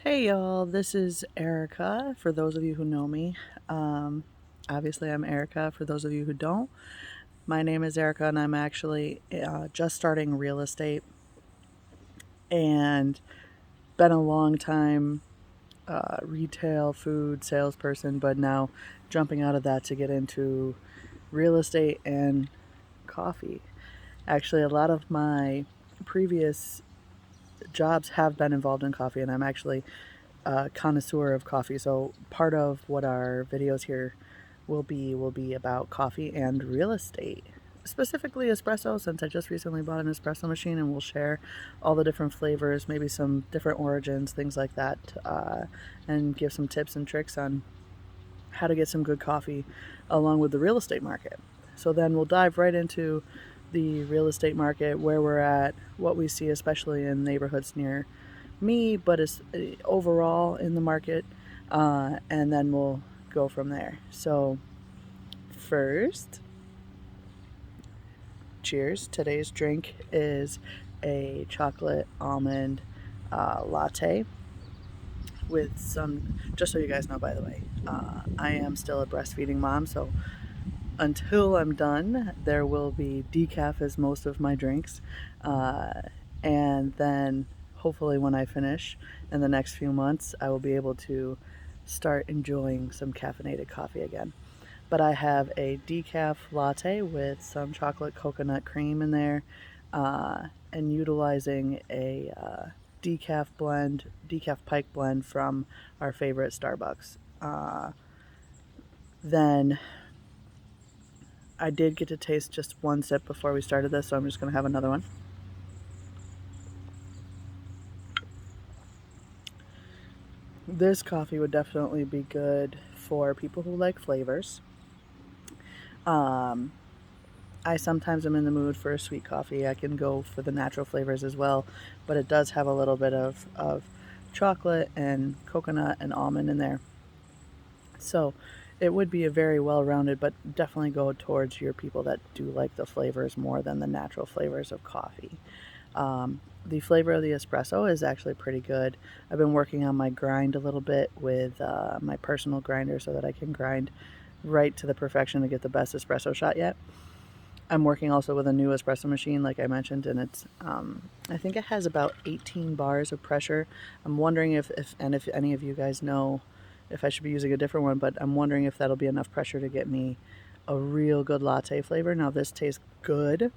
Hey y'all, this is Erica for those of you who know me. Um, Obviously, I'm Erica for those of you who don't. My name is Erica, and I'm actually just starting real estate and been a long time retail food salesperson, but now jumping out of that to get into real estate and coffee. Actually, a lot of my previous jobs have been involved in coffee, and I'm actually a connoisseur of coffee. So part of what our videos here will be about coffee and real estate, specifically espresso, since I just recently bought an espresso machine, and we'll share all the different flavors, maybe some different origins, things like that, and give some tips and tricks on how to get some good coffee along with the real estate market. So then we'll dive right into the real estate market, where we're at, what we see, especially in neighborhoods near me, but it's overall in the market, and then we'll go from there. So, first, cheers. Today's drink is a chocolate almond latte with some, just so you guys know, by the way, I am still a breastfeeding mom, so until I'm done, there will be decaf as most of my drinks. Uh, and then hopefully, when I finish in the next few months, I will be able to start enjoying some caffeinated coffee again. But I have a decaf latte with some chocolate coconut cream in there, and utilizing a decaf pike blend from our favorite Starbucks. Then I did get to taste just one sip before we started this, so I'm just going to have another one. This coffee would definitely be good for people who like flavors. Um, I sometimes am in the mood for a sweet coffee. I can go for the natural flavors as well, but it does have a little bit of chocolate and coconut and almond in there. So it would be a very well-rounded, but definitely go towards your people that do like the flavors more than the natural flavors of coffee. The flavor of the espresso is actually pretty good. I've been working on my grind a little bit with my personal grinder so that I can grind right to the perfection to get the best espresso shot yet. I'm working also with a new espresso machine, like I mentioned, and it's I think it has about 18 bars of pressure. I'm wondering if any of you guys know if I should be using a different one, but I'm wondering if that'll be enough pressure to get me a real good latte flavor. Now this tastes good,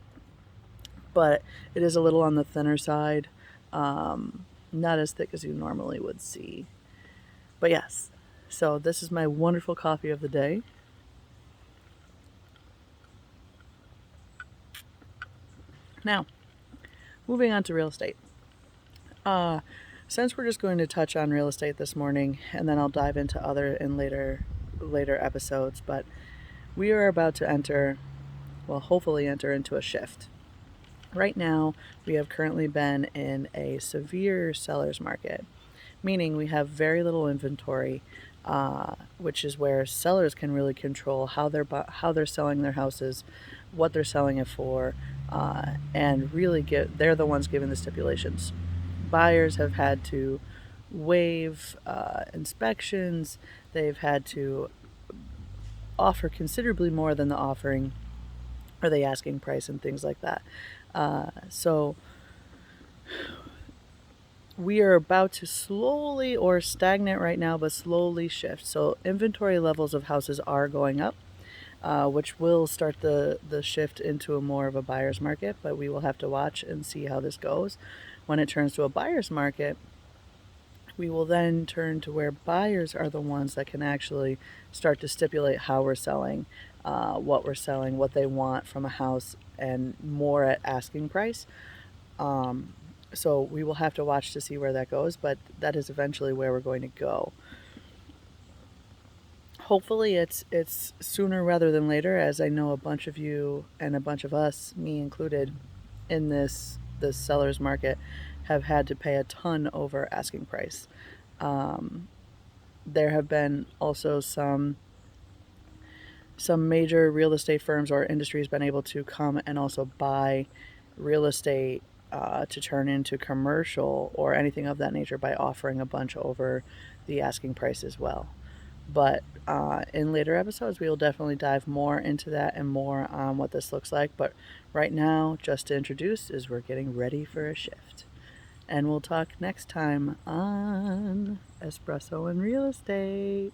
but it is a little on the thinner side, not as thick as you normally would see. But yes, so this is my wonderful coffee of the day. Now, moving on to real estate. Uh, since we're just going to touch on real estate this morning, and then I'll dive into other in later episodes, but we are about to enter, well, hopefully enter into a shift. Right now, we have currently been in a severe seller's market, meaning we have very little inventory, which is where sellers can really control how they're selling their houses, what they're selling it for, and really they're the ones giving the stipulations. Buyers have had to waive inspections. They've had to offer considerably more than the offering or the asking price and things like that. So we are about to slowly, or stagnant right now, but slowly shift. So inventory levels of houses are going up, which will start the shift into a more of a buyer's market, but we will have to watch and see how this goes. When it turns to a buyer's market, we will then turn to where buyers are the ones that can actually start to stipulate how we're selling, what we're selling, what they want from a house, and more at asking price. So we will have to watch to see where that goes, but that is eventually where we're going to go. Hopefully it's sooner rather than later, as I know a bunch of you and a bunch of us, me included, in this seller's market have had to pay a ton over asking price. Um, there have been also some major real estate firms or industries been able to come and also buy real estate to turn into commercial or anything of that nature by offering a bunch over the asking price as well. But in later episodes, we will definitely dive more into that and more on what this looks like. But right now, just to introduce, is we're getting ready for a shift. And we'll talk next time on Espresso and Real Estate.